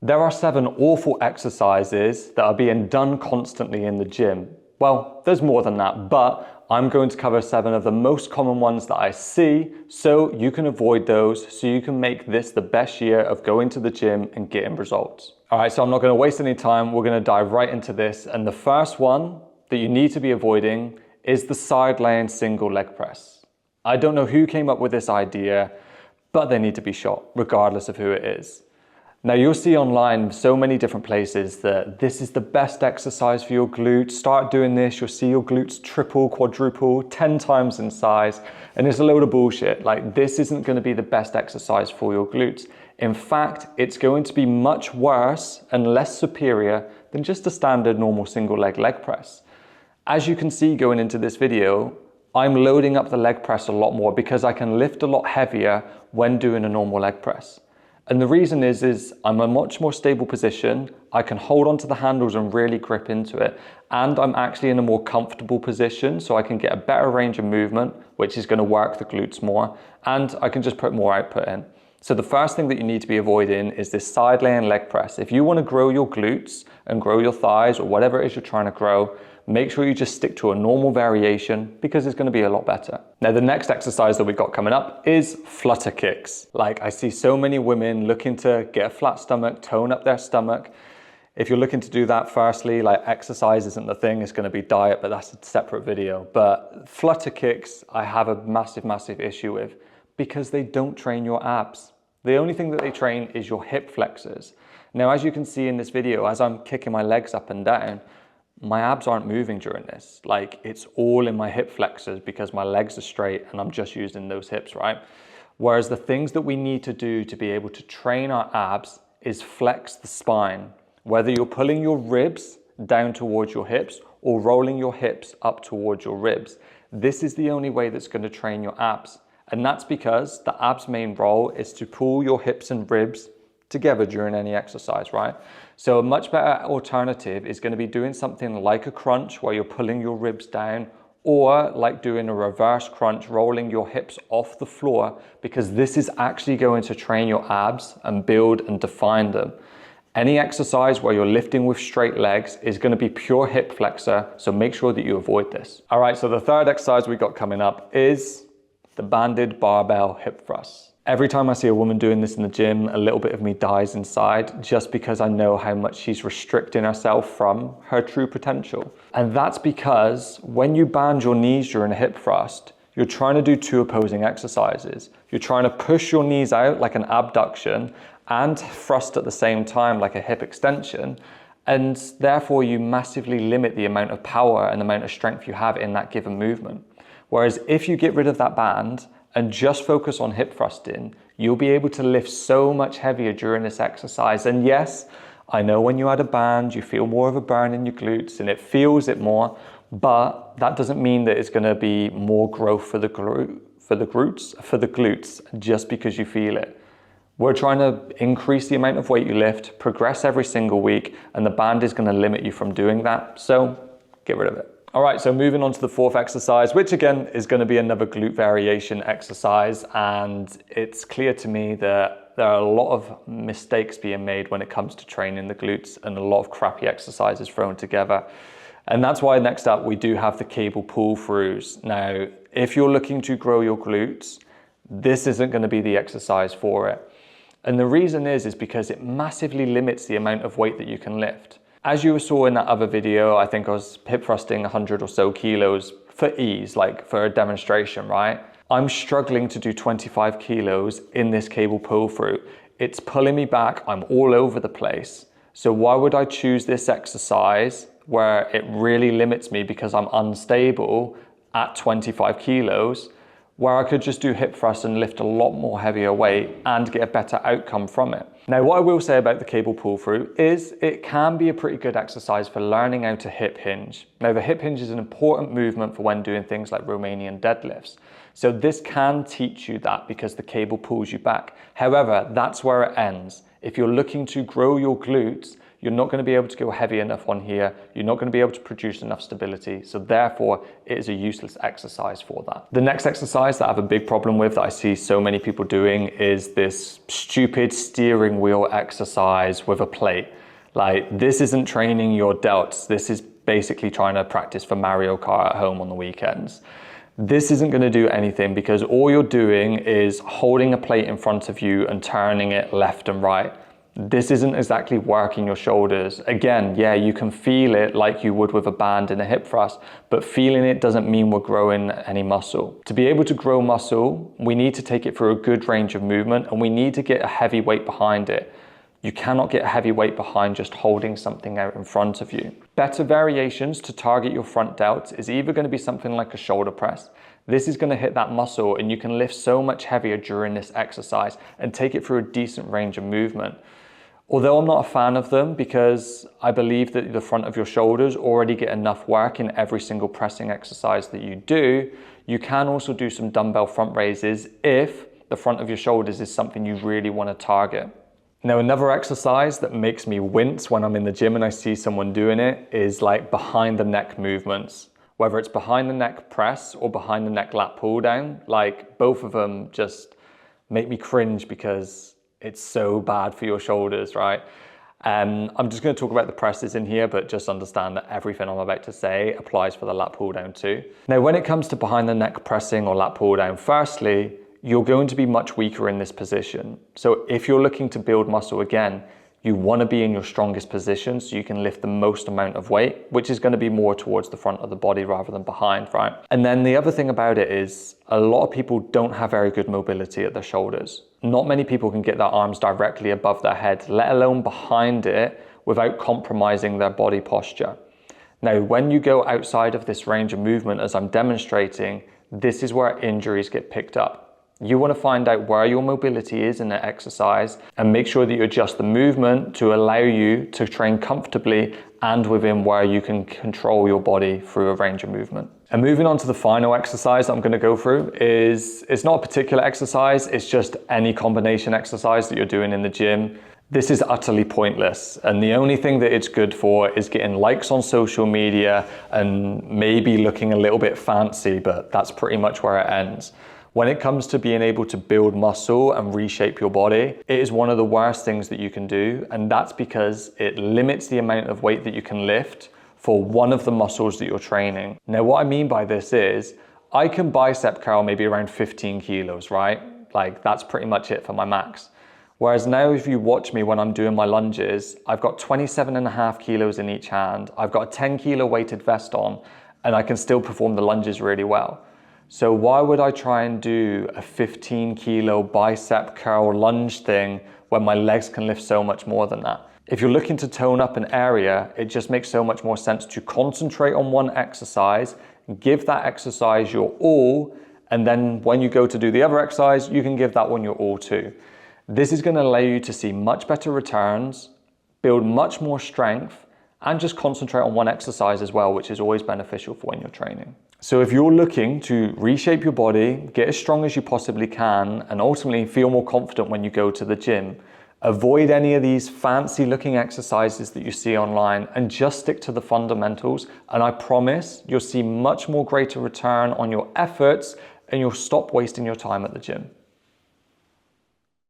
There are 7 awful exercises that are being done constantly in the gym. Well, there's more than that, but I'm going to cover 7 of the most common ones that I see so you can avoid those, so you can make this the best year of going to the gym and getting results. All right, so I'm not going to waste any time. We're going to dive right into this. And the first one that you need to be avoiding is the side laying single leg press. I don't know who came up with this idea, but they need to be shot, regardless of who it is. Now you'll see online so many different places that this is the best exercise for your glutes. Start doing this, you'll see your glutes triple, quadruple, 10 times in size. And it's a load of bullshit. Like, this isn't going to be the best exercise for your glutes. In fact, it's going to be much worse and less superior than just a standard normal single leg press. As you can see going into this video, I'm loading up the leg press a lot more because I can lift a lot heavier when doing a normal leg press. And the reason is I'm in a much more stable position. I can hold onto the handles and really grip into it. And I'm actually in a more comfortable position, so I can get a better range of movement, which is going to work the glutes more. And I can just put more output in. So the first thing that you need to be avoiding is this side laying leg press. If you want to grow your glutes and grow your thighs or whatever it is you're trying to grow, make sure you just stick to a normal variation because it's going to be a lot better. Now, the next exercise that we've got coming up is flutter kicks. Like, I see so many women looking to get a flat stomach, tone up their stomach. If you're looking to do that, firstly, like, exercise isn't the thing, it's going to be diet, but that's a separate video. But flutter kicks, I have a massive issue with because they don't train your abs. The only thing that they train is your hip flexors. Now, as you can see in this video, as I'm kicking my legs up and down, my abs aren't moving during this. Like, it's all in my hip flexors because my legs are straight and I'm just using those hips, right? Whereas the things that we need to do to be able to train our abs is flex the spine. Whether you're pulling your ribs down towards your hips or rolling your hips up towards your ribs, this is the only way that's going to train your abs. And that's because the abs' main role is to pull your hips and ribs together during any exercise, right? So a much better alternative is going to be doing something like a crunch where you're pulling your ribs down, or like doing a reverse crunch, rolling your hips off the floor, because this is actually going to train your abs and build and define them. Any exercise where you're lifting with straight legs is going to be pure hip flexor, so make sure that you avoid this. All right, so the third exercise we got coming up is the banded barbell hip thrust. Every time I see a woman doing this in the gym, a little bit of me dies inside just because I know how much she's restricting herself from her true potential. And that's because when you band your knees during a hip thrust, you're trying to do 2 opposing exercises. You're trying to push your knees out like an abduction and thrust at the same time like a hip extension. And therefore you massively limit the amount of power and the amount of strength you have in that given movement. Whereas if you get rid of that band and just focus on hip thrusting, you'll be able to lift so much heavier during this exercise. And yes, I know when you add a band, you feel more of a burn in your glutes and it feels it more, but that doesn't mean that it's going to be more growth for the glutes just because you feel it. We're trying to increase the amount of weight you lift, progress every single week, and the band is going to limit you from doing that. So get rid of it. All right, so moving on to the fourth exercise, which again is going to be another glute variation exercise. And it's clear to me that there are a lot of mistakes being made when it comes to training the glutes and a lot of crappy exercises thrown together. And that's why next up we do have the cable pull throughs. Now, if you're looking to grow your glutes, this isn't going to be the exercise for it. And the reason is because it massively limits the amount of weight that you can lift. As you saw in that other video, I think I was hip thrusting 100 or so kilos for ease, like for a demonstration, right? I'm struggling to do 25 kilos in this cable pull through. It's pulling me back, I'm all over the place. So why would I choose this exercise where it really limits me because I'm unstable at 25 kilos, where I could just do hip thrusts and lift a lot more heavier weight and get a better outcome from it? Now, what I will say about the cable pull through is it can be a pretty good exercise for learning how to hip hinge. Now, the hip hinge is an important movement for when doing things like Romanian deadlifts. So this can teach you that because the cable pulls you back. However, that's where it ends. If you're looking to grow your glutes, you're not going to be able to go heavy enough on here. You're not going to be able to produce enough stability. So therefore, it is a useless exercise for that. The next exercise that I have a big problem with that I see so many people doing is this stupid steering wheel exercise with a plate. Like, this isn't training your delts. This is basically trying to practice for Mario Kart at home on the weekends. This isn't going to do anything because all you're doing is holding a plate in front of you and turning it left and right. This isn't exactly working your shoulders. Again, yeah, you can feel it like you would with a band in a hip thrust, but feeling it doesn't mean we're growing any muscle. To be able to grow muscle, we need to take it through a good range of movement, and we need to get a heavy weight behind it. You cannot get a heavy weight behind just holding something out in front of you. Better variations to target your front delts is either going to be something like a shoulder press. This is going to hit that muscle, and you can lift so much heavier during this exercise and take it through a decent range of movement. Although I'm not a fan of them because I believe that the front of your shoulders already get enough work in every single pressing exercise that you do, you can also do some dumbbell front raises if the front of your shoulders is something you really want to target. Now, another exercise that makes me wince when I'm in the gym and I see someone doing it is like behind the neck movements. Whether it's behind the neck press or behind the neck lat pull down, like both of them just make me cringe because it's so bad for your shoulders, right? I'm just going to talk about the presses in here, but just understand that everything I'm about to say applies for the lat pull down too. Now, when it comes to behind the neck pressing or lat pull down, firstly, you're going to be much weaker in this position. So if you're looking to build muscle again, you want to be in your strongest position so you can lift the most amount of weight, which is going to be more towards the front of the body rather than behind, right? And then the other thing about it is a lot of people don't have very good mobility at their shoulders. Not many people can get their arms directly above their head, let alone behind it, without compromising their body posture. Now, when you go outside of this range of movement, as I'm demonstrating, this is where injuries get picked up. You want to find out where your mobility is in the exercise and make sure that you adjust the movement to allow you to train comfortably and within where you can control your body through a range of movement. And moving on to the final exercise I'm going to go through is, it's not a particular exercise, it's just any combination exercise that you're doing in the gym. This is utterly pointless, and the only thing that it's good for is getting likes on social media and maybe looking a little bit fancy, but that's pretty much where it ends. When it comes to being able to build muscle and reshape your body, it is one of the worst things that you can do, and that's because it limits the amount of weight that you can lift for one of the muscles that you're training. Now, what I mean by this is, I can bicep curl maybe around 15 kilos, right? Like, that's pretty much it for my max. Whereas now, if you watch me when I'm doing my lunges, I've got 27.5 kilos in each hand, I've got a 10 kilo weighted vest on, and I can still perform the lunges really well. So why would I try and do a 15 kilo bicep curl lunge thing when my legs can lift so much more than that? If you're looking to tone up an area, it just makes so much more sense to concentrate on one exercise, give that exercise your all, and then when you go to do the other exercise, you can give that one your all too. This is going to allow you to see much better returns, build much more strength, and just concentrate on one exercise as well, which is always beneficial for when you're training. So if you're looking to reshape your body, get as strong as you possibly can, and ultimately feel more confident when you go to the gym, avoid any of these fancy looking exercises that you see online and just stick to the fundamentals. And I promise you'll see much more greater return on your efforts and you'll stop wasting your time at the gym.